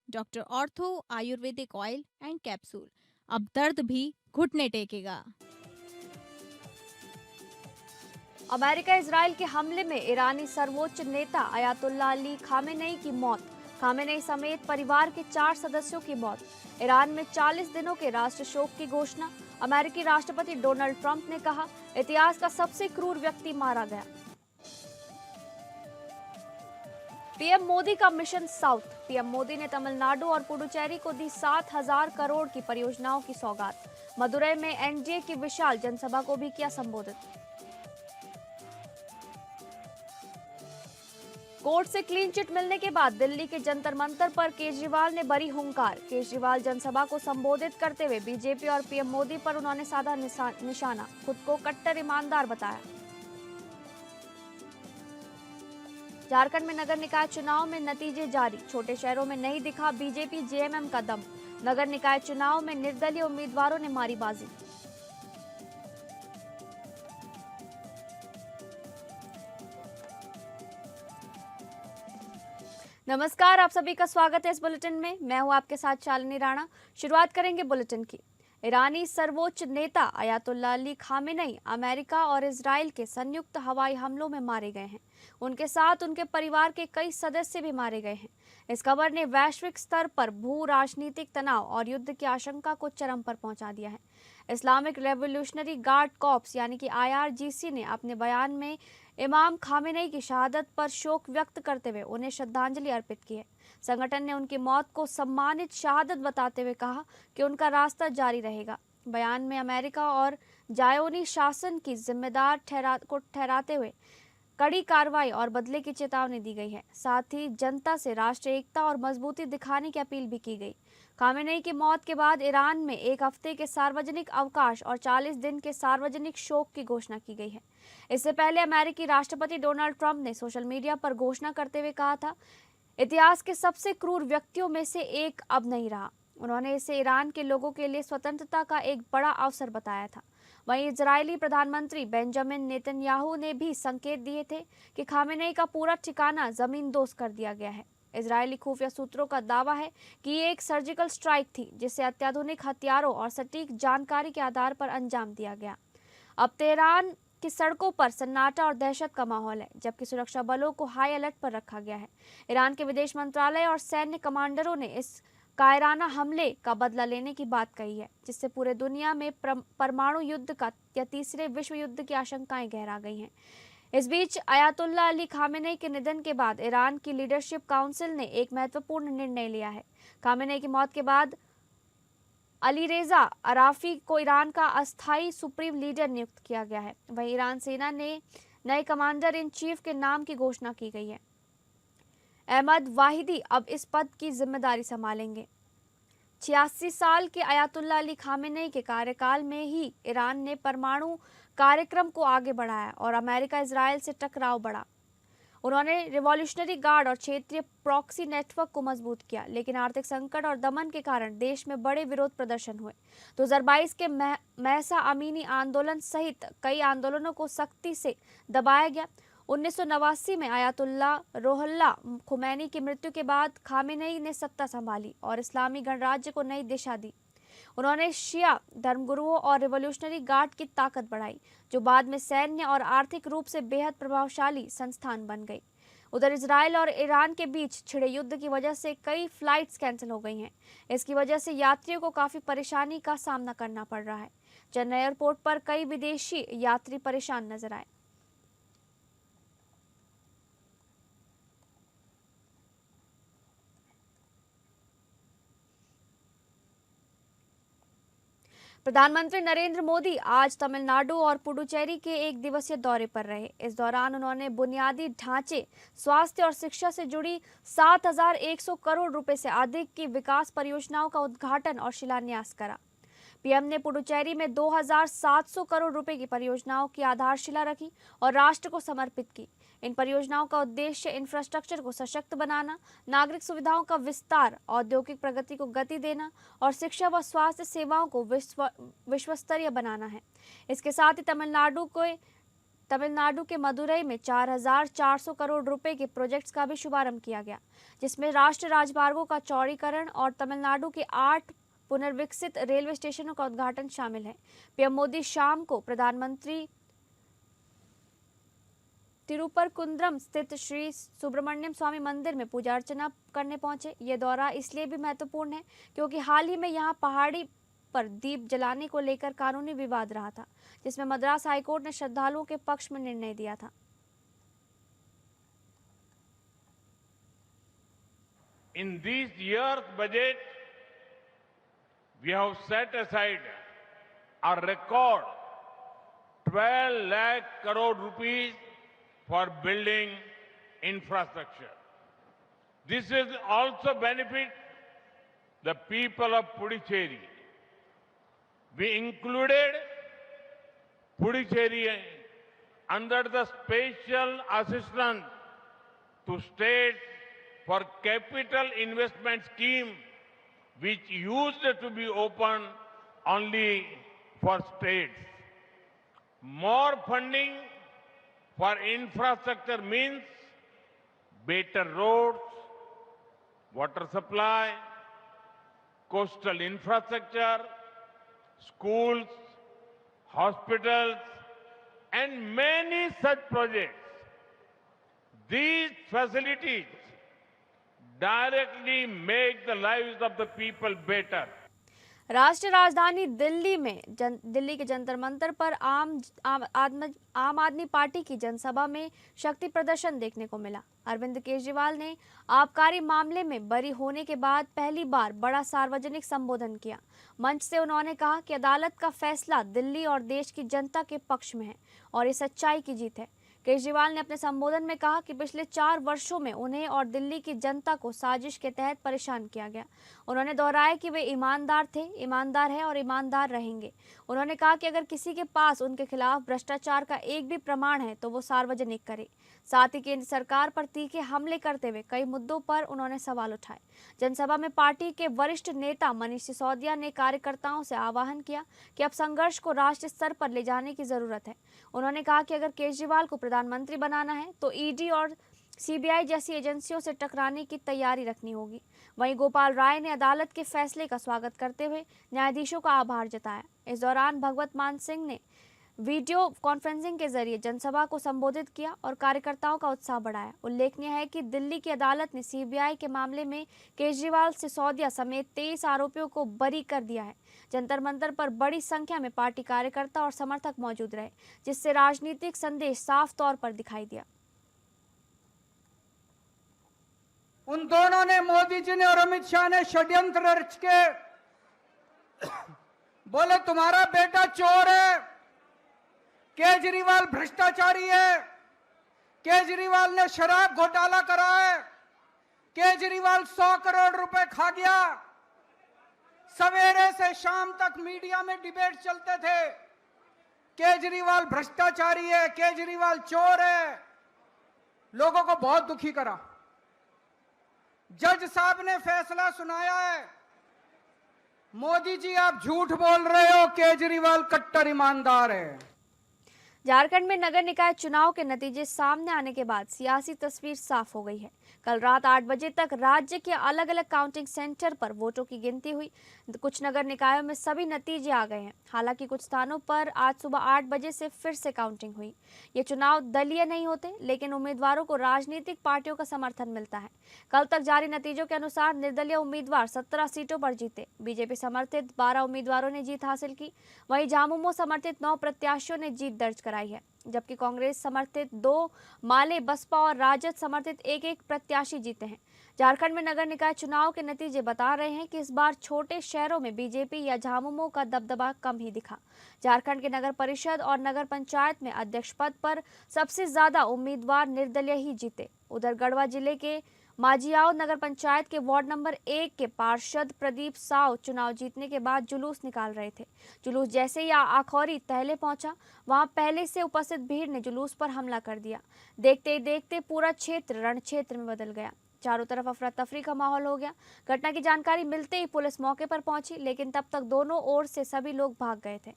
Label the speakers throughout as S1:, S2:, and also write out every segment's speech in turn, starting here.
S1: Doctor ortho Ayurvedic oil and capsule. अब दर्द भी घुटने टेकेगा।
S2: अमेरिका इजराइल के हमले में ईरानी सर्वोच्च नेता अयातुल्ला अली खामेनेई की मौत। खामेनेई समेत परिवार के 4 सदस्यों की मौत। ईरान में 40 दिनों के राष्ट्र शोक की घोषणा। अमेरिकी राष्ट्रपति डोनाल्ड ट्रंप ने कहा, इतिहास का सबसे क्रूर व्यक्ति मारा गया। पीएम मोदी का मिशन साउथ। पीएम मोदी ने तमिलनाडु और पुडुचेरी को दी 7,000 करोड़ की परियोजनाओं की सौगात। मदुरई में एनडीए की विशाल जनसभा को भी किया संबोधित। कोर्ट से क्लीन चिट मिलने के बाद दिल्ली के जंतर मंतर पर केजरीवाल ने भरी हुंकार। केजरीवाल जनसभा को संबोधित करते हुए बीजेपी और पीएम मोदी पर उन्होंने साधा निशाना, खुद को कट्टर ईमानदार बताया। झारखंड में नगर निकाय चुनाव में नतीजे जारी। छोटे शहरों में नहीं दिखा बीजेपी जेएमएम का दम। नगर निकाय चुनाव में निर्दलीय उम्मीदवारों ने मारी बाजी। नमस्कार, आप सभी का स्वागत है इस बुलेटिन में। मैं हूं आपके साथ शालिनी राणा। शुरुआत करेंगे बुलेटिन की। ईरानी सर्वोच्च नेता अयातुल्ला अली खामेनेई अमेरिका और इजराइल के संयुक्त हवाई हमलों में मारे गए हैं। उनके साथ उनके परिवार के कई सदस्य भी मारे गए हैं। इस खबर ने वैश्विक स्तर पर भू राजनीतिक तनाव और युद्ध की आशंका को चरम पर पहुंचा दिया है। इस्लामिक रेवोल्यूशनरी गार्ड कॉर्प्स यानी कि आईआरजीसी ने अपने बयान में इमाम खामेनेई की शहादत पर शोक व्यक्त करते हुए उन्हें श्रद्धांजलि अर्पित की है। संगठन ने उनकी मौत को सम्मानित शहादत बताते हुए कहा कि उनका रास्ता जारी रहेगा। बयान में अमेरिका और जायोनी शासन की जिम्मेदार ठहराते हुए कड़ी कार्रवाई और बदले की चेतावनी दी गई है। साथ ही जनता से राष्ट्रीय एकता और मजबूती दिखाने की अपील भी की गई। खामेनेई की मौत के बाद ईरान में एक हफ्ते के सार्वजनिक अवकाश और 40 दिन के सार्वजनिक शोक की घोषणा की गई है। इससे पहले अमेरिकी राष्ट्रपति डोनाल्ड ट्रंप ने सोशल मीडिया पर घोषणा करते हुए कहा था, इतिहास के सबसे क्रूर व्यक्तियों में से एक अब नहीं रहा। उन्होंने इसे ईरान के लोगों के लिए स्वतंत्रता का एक बड़ा अवसर बताया था। वहीं इजरायली प्रधानमंत्री बेंजामिन नेतन्याहू ने भी संकेत दिए थे कि खामेनेई का पूरा ठिकाना जमींदोज कर दिया गया है। इजरायली खुफिया सूत्रों का दावा है कि ये एक सर्जिकल स्ट्राइक थी जिसे अत्याधुनिक हथियारों और सटीक जानकारी के आधार पर अंजाम दिया गया। अब तेहरान की सड़कों पर सन्नाटा और दहशत का माहौल है, जबकि सुरक्षा बलों को हाई अलर्ट पर रखा गया है। ईरान के विदेश मंत्रालय और सैन्य कमांडरों ने इस कायराना हमले का बदला लेने की बात कही है, जिससे पूरे दुनिया में परमाणु युद्ध का या तीसरे विश्व युद्ध की आशंकाएं गहरा गई हैं। इस बीच अयातुल्ला अली खामेनेई के निधन के बाद ईरान की लीडरशिप काउंसिल ने एक महत्वपूर्ण निर्णय लिया है। खामेनेई की मौत के बाद अलीरेजा अराफी को ईरान का अस्थायी सुप्रीम लीडर नियुक्त किया गया है। वहीं ईरान सेना ने नए कमांडर इन चीफ के नाम की घोषणा की गई है। अहमद वाहिदी अब इस पद की जिम्मेदारी संभालेंगे। 86 साल के अयातुल्ला अली खामेनेई के कार्यकाल में ही ईरान ने परमाणु कार्यक्रम को आगे बढ़ाया और अमेरिका इजराइल से टकराव बढ़ा। उन्होंने रिवॉल्यूशनरी गार्ड और क्षेत्रीय प्रॉक्सी नेटवर्क को मजबूत किया, लेकिन आर्थिक संकट और दमन के कारण देश में बड़े विरोध प्रदर्शन हुए। 2022 के महसा अमीनी आंदोलन सहित कई आंदोलनों को सख्ती से दबाया गया। 1989 में आयतुल्ला रोहुल्ला खुमैनी की मृत्यु के बाद खामेनेई ने सत्ता संभाली और इस्लामी गणराज्य को नई दिशा दी। उन्होंने शिया धर्मगुरुओं और रिवॉल्यूशनरी गार्ड की ताकत बढ़ाई, जो बाद में सैन्य और आर्थिक रूप से बेहद प्रभावशाली संस्थान बन गई। उधर इजराइल और ईरान के बीच छिड़े युद्ध की वजह से कई फ्लाइट्स कैंसिल हो गई हैं। इसकी वजह से यात्रियों को काफी परेशानी का सामना करना पड़ रहा है। चेन्नई एयरपोर्ट पर कई विदेशी यात्री परेशान नजर आए। प्रधानमंत्री नरेंद्र मोदी आज तमिलनाडु और पुडुचेरी के एक दिवसीय दौरे पर रहे। इस दौरान उन्होंने बुनियादी ढांचे, स्वास्थ्य और शिक्षा से जुड़ी 7,100 करोड़ रुपए से अधिक की विकास परियोजनाओं का उद्घाटन और शिलान्यास करा। पीएम ने पुडुचेरी में 2,700 करोड़ रुपए की परियोजनाओं की आधारशिला रखी और राष्ट्र को समर्पित की। इन परियोजनाओं का उद्देश्य इंफ्रास्ट्रक्चर को सशक्त बनाना, नागरिक सुविधाओं का विस्तार, औद्योगिक प्रगति को गति देना और शिक्षा व स्वास्थ्य सेवाओं को विश्व स्तरीय बनाना है। इसके साथ ही तमिलनाडु को तमिलनाडु के मदुरई में 4,400 करोड़ रुपए के प्रोजेक्ट्स का भी शुभारंभ किया गया, जिसमें राष्ट्रीय राजमार्गों का चौड़ीकरण और तमिलनाडु के 8 पुनर्विकसित रेलवे स्टेशनों का उद्घाटन शामिल है। पीएम मोदी शाम को प्रधानमंत्री तिरुपरकुंद्रम स्थित श्री सुब्रमण्यम स्वामी मंदिर में पूजा अर्चना करने पहुंचे। ये दौरा इसलिए भी महत्वपूर्ण है क्योंकि हाल ही में यहां पहाड़ी पर दीप जलाने को लेकर कानूनी विवाद रहा था, जिसमें मद्रास हाईकोर्ट ने श्रद्धालुओं के पक्ष में निर्णय दिया था।
S3: In this year's budget, we have set aside a record 12 lakh crore rupees for building infrastructure. This will also benefit the people of Puducherry. We included Puducherry under the special assistance to states for capital investment scheme, which used to be open only for states. More funding for infrastructure means better roads, water supply, coastal infrastructure, schools, hospitals, and many such projects. These facilities directly make the lives of the people better.
S2: राष्ट्रीय राजधानी दिल्ली के जंतर मंतर पर आम आदमी party की जनसभा में शक्ति प्रदर्शन देखने को मिला। अरविंद केजरीवाल ने आबकारी मामले में बरी होने के बाद पहली बार बड़ा सार्वजनिक संबोधन किया। मंच से उन्होंने कहा कि अदालत का फैसला दिल्ली और देश की जनता के पक्ष में है और ये सच्चाई की जीत है। केजरीवाल ने अपने संबोधन में कहा कि पिछले 4 वर्षों में उन्हें और दिल्ली की जनता को साजिश के तहत परेशान किया गया। उन्होंने दोहराया कि वे ईमानदार थे, ईमानदार हैं और ईमानदार रहेंगे। उन्होंने कहा कि अगर किसी के पास उनके खिलाफ भ्रष्टाचार का एक भी प्रमाण है तो वो सार्वजनिक करे। साथ ही केंद्र सरकार पर तीखे हमले करते हुए कई मुद्दों पर उन्होंने सवाल उठाए। जनसभा में पार्टी के वरिष्ठ नेता मनीष सिसोदिया ने कार्यकर्ताओं से आह्वान किया कि अब संघर्ष को राष्ट्रीय स्तर पर ले जाने की जरूरत है। उन्होंने कहा कि अगर केजरीवाल को प्रधानमंत्री बनाना है तो ईडी और सीबीआई जैसी एजेंसियों से टकराने की तैयारी रखनी होगी। वहीं गोपाल राय ने अदालत के फैसले का स्वागत करते हुए न्यायाधीशों का आभार जताया। इस दौरान भगवत मान सिंह ने वीडियो कॉन्फ्रेंसिंग के जरिए जनसभा को संबोधित किया और कार्यकर्ताओं का उत्साह बढ़ाया। उल्लेखनीय है कि दिल्ली की अदालत ने सीबीआई के मामले में केजरीवाल, सिसोदिया समेत 23 आरोपियों को बरी कर दिया है। जंतर मंतर पर बड़ी संख्या में पार्टी कार्यकर्ता और समर्थक मौजूद रहे, जिससे राजनीतिक संदेश साफ तौर पर दिखाई दिया।
S4: उन दोनों ने, मोदी जी ने और अमित शाह ने षड्यंत्र रच के बोले तुम्हारा बेटा चोर है, केजरीवाल भ्रष्टाचारी है, केजरीवाल ने शराब घोटाला करा है, केजरीवाल 100 करोड़ रुपए खा गया। सवेरे से शाम तक मीडिया में डिबेट चलते थे, केजरीवाल भ्रष्टाचारी है, केजरीवाल चोर है। लोगों को बहुत दुखी करा। जज साहब ने फैसला सुनाया है, मोदी जी आप झूठ बोल रहे हो, केजरीवाल कट्टर ईमानदार है।
S2: झारखंड में नगर निकाय चुनाव के नतीजे सामने आने के बाद सियासी तस्वीर साफ हो गई है। कल रात 8 बजे तक राज्य के अलग अलग काउंटिंग सेंटर पर वोटों की गिनती हुई। कुछ नगर निकायों में सभी नतीजे आ गए हैं। हालांकि कुछ स्थानों पर आज सुबह 8 बजे से फिर से काउंटिंग हुई। ये चुनाव दलीय नहीं होते, लेकिन उम्मीदवारों को राजनीतिक पार्टियों का समर्थन मिलता है। कल तक जारी नतीजों के अनुसार निर्दलीय उम्मीदवार 17 सीटों पर जीते। बीजेपी समर्थित 12 उम्मीदवारों ने जीत हासिल की। वहीं झामुमो समर्थित 9 प्रत्याशियों ने जीत दर्ज कराई है, जबकि कांग्रेस समर्थित 2, माले, बसपा और राजद समर्थित 1-1 प्रत्याशी जीते हैं। झारखंड में नगर निकाय चुनाव के नतीजे बता रहे हैं कि इस बार छोटे शहरों में बीजेपी या झामुमो का दबदबा कम ही दिखा। झारखंड के नगर परिषद और नगर पंचायत में अध्यक्ष पद पर सबसे ज्यादा उम्मीदवार निर्दलीय ही जीते। उधर गढ़वा जिले के माजियाओ नगर पंचायत के वार्ड नंबर 1 के पार्षद प्रदीप साव चुनाव जीतने के बाद जुलूस निकाल रहे थे। जुलूस जैसे ही आखौरी तहले पहुंचा, वहां पहले से उपस्थित भीड़ ने जुलूस पर हमला कर दिया। देखते ही देखते पूरा क्षेत्र रण क्षेत्र में बदल गया। चारों तरफ अफरा तफरी का माहौल हो गया। घटना की जानकारी मिलते ही पुलिस मौके पर पहुंची, लेकिन तब तक दोनों ओर से सभी लोग भाग गए थे।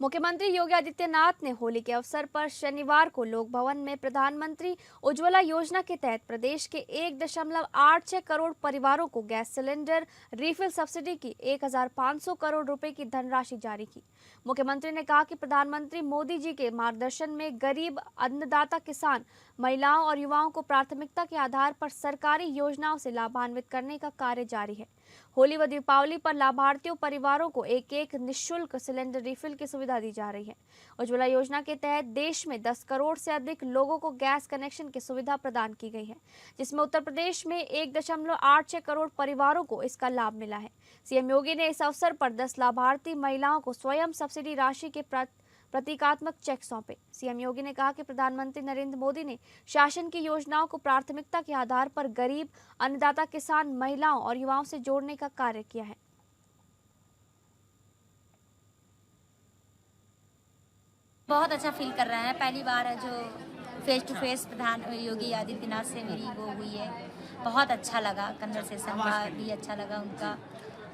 S2: मुख्यमंत्री योगी आदित्यनाथ ने होली के अवसर पर शनिवार को लोक भवन में प्रधानमंत्री उज्ज्वला योजना के तहत प्रदेश के 1.86 करोड़ परिवारों को गैस सिलेंडर रिफिल सब्सिडी की 1500 करोड़ रुपए की धनराशि जारी की। मुख्यमंत्री ने कहा कि प्रधानमंत्री मोदी जी के मार्गदर्शन में गरीब, अन्नदाता किसान, महिलाओं और युवाओं को प्राथमिकता के आधार पर सरकारी योजनाओं से लाभान्वित करने का कार्य जारी है। होली व दीपावली पर लाभार्थियों परिवारों को एक निःशुल्क सिलेंडर रिफिल की सुविधा दी जा रही है। उज्ज्वला योजना के तहत देश में 10 करोड़ से अधिक लोगों को गैस कनेक्शन की सुविधा प्रदान की गई है, जिसमें उत्तर प्रदेश में 1.86 करोड़ परिवारों को इसका लाभ मिला है। सीएम योगी ने इस अवसर पर 10 लाभार्थी महिलाओं को स्वयं सब्सिडी राशि के प्रतीकात्मक चेक सौंपे। सीएम योगी ने कहा कि प्रधानमंत्री नरेंद्र मोदी ने शासन की योजनाओं को प्राथमिकता के आधार पर गरीब, अन्नदाता किसान, महिलाओं और युवाओं से जोड़ने का कार्य किया है।
S5: बहुत अच्छा फील कर रहे हैं। पहली बार है जो फेस टू फेस प्रधान योगी आदित्यनाथ से मेरी वो हुई है। बहुत अच्छा लगा, कन्वर्सेशन भी अच्छा लगा उनका,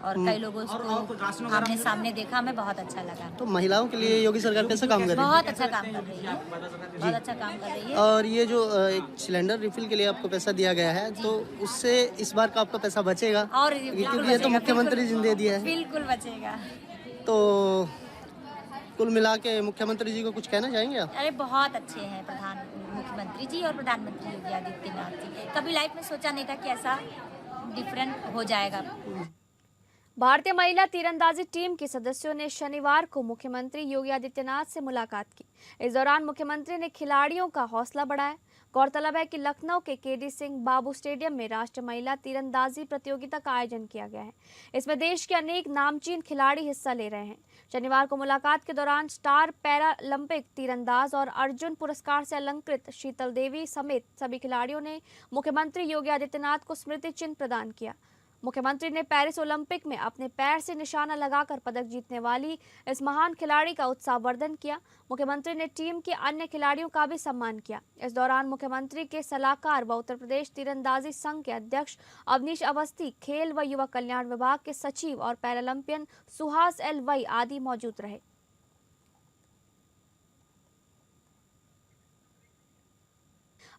S5: और कई लोगों को आमने सामने देखा, हमें बहुत अच्छा लगा।
S6: तो महिलाओं के लिए योगी सरकार कैसा काम कर रही है?
S5: बहुत अच्छा काम कर रही है, बहुत अच्छा काम कर रही है।
S6: और ये जो एक सिलेंडर रिफिल के लिए आपको पैसा दिया गया है, तो उससे इस बार का आपका पैसा बचेगा?
S5: और
S6: क्योंकि ये तो मुख्यमंत्री जी ने दे दिया है।
S5: बिल्कुल बचेगा।
S6: तो कुल मिला के मुख्यमंत्री जी को कुछ कहना चाहेंगे आप?
S5: अरे बहुत अच्छे हैं मुख्यमंत्री जी और प्रधानमंत्री योगी आदित्यनाथ जी। कभी लाइफ में सोचा नहीं था कि ऐसा डिफरेंट हो जाएगा।
S2: भारतीय महिला तीरंदाजी टीम के सदस्यों ने शनिवार को मुख्यमंत्री योगी आदित्यनाथ से मुलाकात की। इस दौरान मुख्यमंत्री ने खिलाड़ियों का हौसला बढ़ाया। गौरतलब है कि लखनऊ के केडी सिंह बाबू स्टेडियम में राष्ट्रीय महिला तीरंदाजी प्रतियोगिता का आयोजन किया गया है। इसमें देश के अनेक नामचीन खिलाड़ी हिस्सा ले रहे हैं। शनिवार को मुलाकात के दौरान स्टार पैरालंपिक तीरंदाज और अर्जुन पुरस्कार से अलंकृत शीतल देवी समेत सभी खिलाड़ियों ने मुख्यमंत्री योगी आदित्यनाथ को स्मृति चिन्ह प्रदान किया। मुख्यमंत्री ने पेरिस ओलंपिक में अपने पैर से निशाना लगाकर पदक जीतने वाली इस महान खिलाड़ी का उत्साहवर्धन किया। मुख्यमंत्री ने टीम के अन्य खिलाड़ियों का भी सम्मान किया। इस दौरान मुख्यमंत्री के सलाहकार व उत्तर प्रदेश तीरंदाजी संघ के अध्यक्ष अवनीश अवस्थी, खेल व युवा कल्याण विभाग के सचिव और पैरालंपियन सुहास एल वई आदि मौजूद रहे।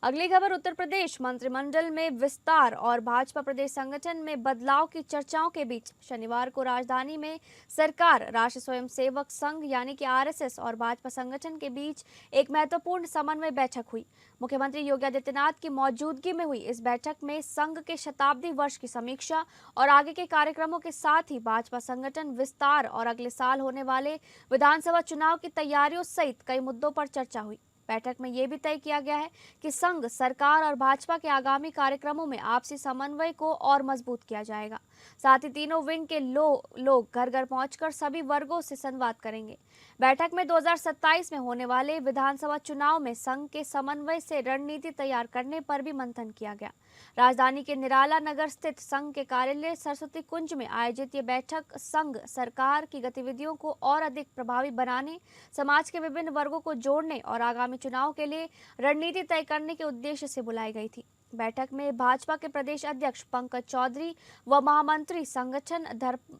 S2: अगली खबर उत्तर प्रदेश मंत्रिमंडल में विस्तार और भाजपा प्रदेश संगठन में बदलाव की चर्चाओं के बीच शनिवार को राजधानी में सरकार, राष्ट्रीय स्वयंसेवक संघ यानी कि आरएसएस और भाजपा संगठन के बीच एक महत्वपूर्ण समन्वय बैठक हुई। मुख्यमंत्री योगी आदित्यनाथ की मौजूदगी में हुई इस बैठक में संघ के शताब्दी वर्ष की समीक्षा और आगे के कार्यक्रमों के साथ ही भाजपा संगठन विस्तार और अगले साल होने वाले विधानसभा चुनाव की तैयारियों सहित कई मुद्दों पर चर्चा हुई। बैठक में यह भी तय किया गया है कि संघ, सरकार और भाजपा के आगामी कार्यक्रमों में आपसी समन्वय को और मजबूत किया जाएगा। साथ ही तीनों विंग के लोग घर घर पहुंचकर सभी वर्गों से संवाद करेंगे। बैठक में 2027 में होने वाले विधानसभा चुनाव में संघ के समन्वय से रणनीति तैयार करने पर भी मंथन किया गया। राजधानी के निराला नगर स्थित संघ के कार्यालय सरस्वती कुंज में आयोजित ये बैठक संघ, सरकार की गतिविधियों को और अधिक प्रभावी बनाने, समाज के विभिन्न वर्गों को जोड़ने और आगामी चुनाव के लिए रणनीति तय करने के उद्देश्य से बुलाई गई थी। बैठक में भाजपा के प्रदेश अध्यक्ष पंकज चौधरी व महामंत्री संगठन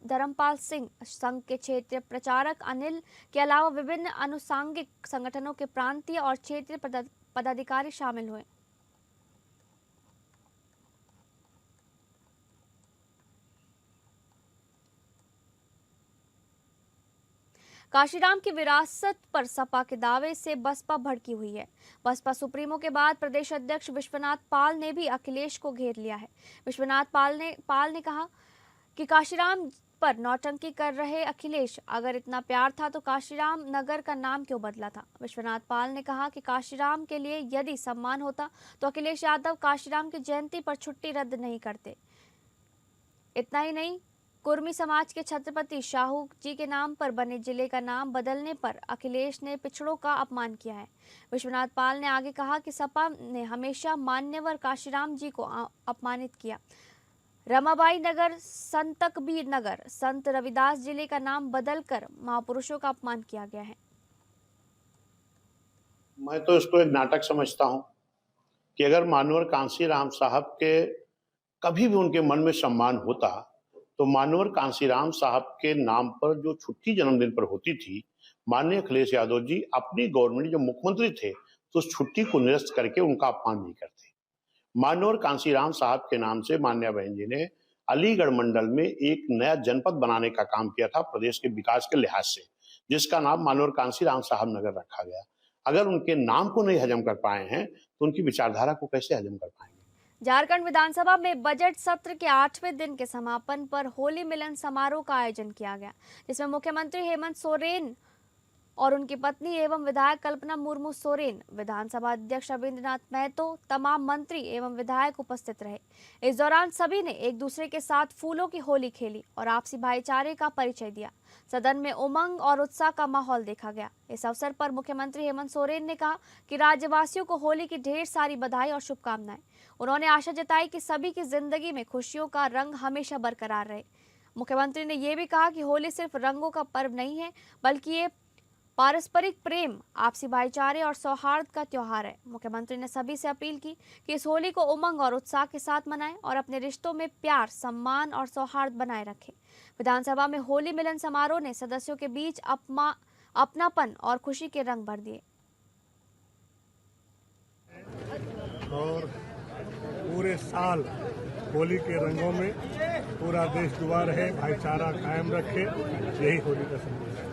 S2: धर्मपाल सिंह, संघ के क्षेत्रीय प्रचारक अनिल के अलावा विभिन्न अनुसांगिक संगठनों के प्रांतीय और क्षेत्रीय पदाधिकारी शामिल हुए। काशीराम की विरासत पर सपा के दावे से बसपा भड़की हुई है। बसपा सुप्रीमो के बाद प्रदेश अध्यक्ष विश्वनाथ पाल ने भी अखिलेश को घेर लिया है। विश्वनाथ पाल ने कहा कि काशीराम पर नौटंकी कर रहे अखिलेश, अगर इतना प्यार था तो काशीराम नगर का नाम क्यों बदला था। विश्वनाथ पाल ने कहा कि काशीराम के लिए यदि सम्मान होता तो अखिलेश यादव काशीराम की जयंती पर छुट्टी रद्द नहीं करते। इतना ही नहीं, कुर्मी समाज के छत्रपति शाहू जी के नाम पर बने जिले का नाम बदलने पर अखिलेश ने पिछड़ों का अपमान किया है। विश्वनाथ पाल ने आगे कहा कि सपा ने हमेशा मान्यवर काशीराम जी को अपमानित किया। रमाबाई नगर, संत कबीर नगर, संत रविदास जिले का नाम बदलकर महापुरुषों का अपमान किया गया है।
S7: मैं तो इसको एक नाटक समझता हूं कि अगर मानवर कांसीराम साहब के कभी भी उनके मन में सम्मान होता तो मानवर कांसीराम साहब के नाम पर जो छुट्टी जन्मदिन पर होती थी माननीय अखिलेश यादव जी अपनी गवर्नमेंट जब मुख्यमंत्री थे तो उस छुट्टी को निरस्त करके उनका अपमान नहीं करते। मान्यवर कांसीराम साहब के नाम से मान्या बहन जी ने अलीगढ़ मंडल में एक नया जनपद बनाने का काम किया था प्रदेश के विकास के लिहाज से, जिसका नाम मान्यवर कांसीराम साहब नगर रखा गया। अगर उनके नाम को नहीं हजम कर पाए हैं तो उनकी विचारधारा को कैसे हजम कर पाएंगे।
S2: झारखंड विधानसभा में बजट सत्र के 8वें दिन के समापन पर होली मिलन समारोह का आयोजन किया गया, जिसमें मुख्यमंत्री हेमंत सोरेन और उनकी पत्नी एवं विधायक कल्पना मुर्मू सोरेन, विधानसभा अध्यक्ष रविंद्रनाथ महतो, तमाम मंत्री एवं विधायक उपस्थित रहे। इस दौरान सभी ने एक दूसरे के साथ फूलों की होली खेली और आपसी भाईचारे का परिचय दिया। सदन में उमंग और उत्साह का माहौल देखा गया। इस अवसर पर मुख्यमंत्री हेमंत सोरेन ने कहा कि राज्यवासियों को होली की ढेर सारी बधाई और शुभकामनाएं। उन्होंने आशा जताई कि सभी की जिंदगी में खुशियों का रंग हमेशा बरकरार रहे। मुख्यमंत्री ने यह भी कहा कि होली सिर्फ रंगों का पर्व नहीं है, बल्कि ये पारस्परिक प्रेम, आपसी भाईचारे और सौहार्द का त्योहार है। मुख्यमंत्री ने सभी से अपील की कि इस होली को उमंग और उत्साह के साथ मनाएं और अपने रिश्तों में प्यार, सम्मान और सौहार्द बनाए रखें। विधानसभा में होली मिलन समारोह ने सदस्यों के बीच अपनापन और खुशी के रंग भर दिए।
S8: और पूरे साल होली के रंगों में पूरा देश डूबा रहे, भाईचारा कायम रखे, यही होली का संदेश है।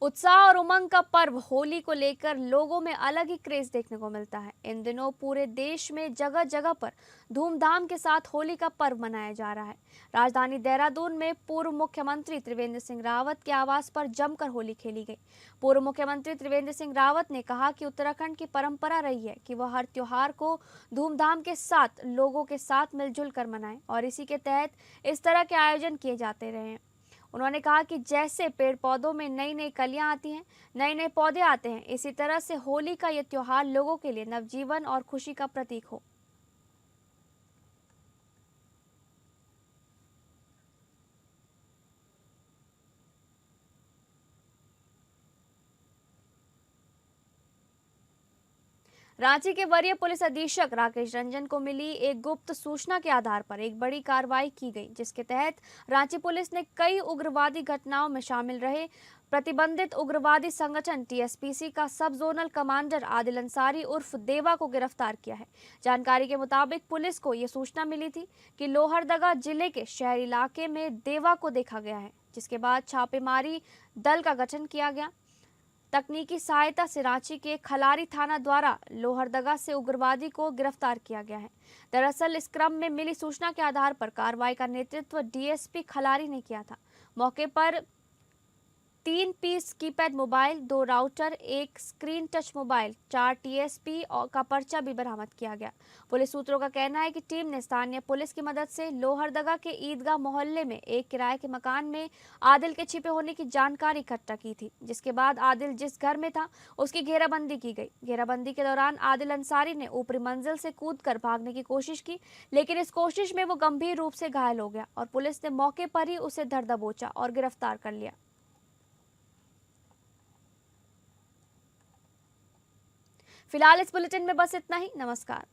S2: उत्साह और उमंग का पर्व होली को लेकर लोगों में अलग ही क्रेज देखने को मिलता है। इन दिनों पूरे देश में जगह जगह पर धूमधाम के साथ होली का पर्व मनाया जा रहा है। राजधानी देहरादून में पूर्व मुख्यमंत्री त्रिवेंद्र सिंह रावत के आवास पर जमकर होली खेली गई। पूर्व मुख्यमंत्री त्रिवेंद्र सिंह रावत ने कहा कि उत्तराखंड की परंपरा रही है कि वह हर त्योहार को धूमधाम के साथ लोगों के साथ मिलजुल कर मनाए और इसी के तहत इस तरह के आयोजन किए जाते रहे हैं। उन्होंने कहा कि जैसे पेड़ पौधों में नई नई कलियां आती हैं, नए नए पौधे आते हैं, इसी तरह से होली का ये त्योहार लोगों के लिए नवजीवन और खुशी का प्रतीक हो। रांची के वरीय पुलिस अधीक्षक राकेश रंजन को मिली एक गुप्त सूचना के आधार पर एक बड़ी कार्रवाई की गई, जिसके तहत रांची पुलिस ने कई उग्रवादी घटनाओं में शामिल रहे प्रतिबंधित उग्रवादी संगठन टीएसपीसी का सब जोनल कमांडर आदिल अंसारी उर्फ देवा को गिरफ्तार किया है। जानकारी के मुताबिक पुलिस को ये सूचना मिली थी कि लोहरदगा जिले के शहरी इलाके में देवा को देखा गया है, जिसके बाद छापेमारी दल का गठन किया गया। तकनीकी सहायता से रांची के खलारी थाना द्वारा लोहरदगा से उग्रवादी को गिरफ्तार किया गया है। दरअसल इस क्रम में मिली सूचना के आधार पर कार्रवाई का नेतृत्व डीएसपी खलारी ने किया था। मौके पर 3 piece keypad mobile, 2 router, 1 screen touch mobile, 4 TSP का पर्चा भी बरामद किया गया। पुलिस सूत्रों का कहना है कि टीम ने स्थानीय पुलिस की मदद से लोहरदगा के ईदगाह मोहल्ले में एक किराए के मकान में आदिल के छिपे होने की जानकारी इकट्ठा की थी, जिसके बाद आदिल जिस घर में था उसकी घेराबंदी की गई। घेराबंदी के दौरान आदिल अंसारी ने ऊपरी मंजिल से कूदकर भागने की कोशिश की, लेकिन इस कोशिश में वो गंभीर रूप से घायल हो गया और पुलिस ने मौके पर ही उसे धर दबोचा और गिरफ्तार कर लिया। फिलहाल इस बुलेटिन में बस इतना ही। नमस्कार।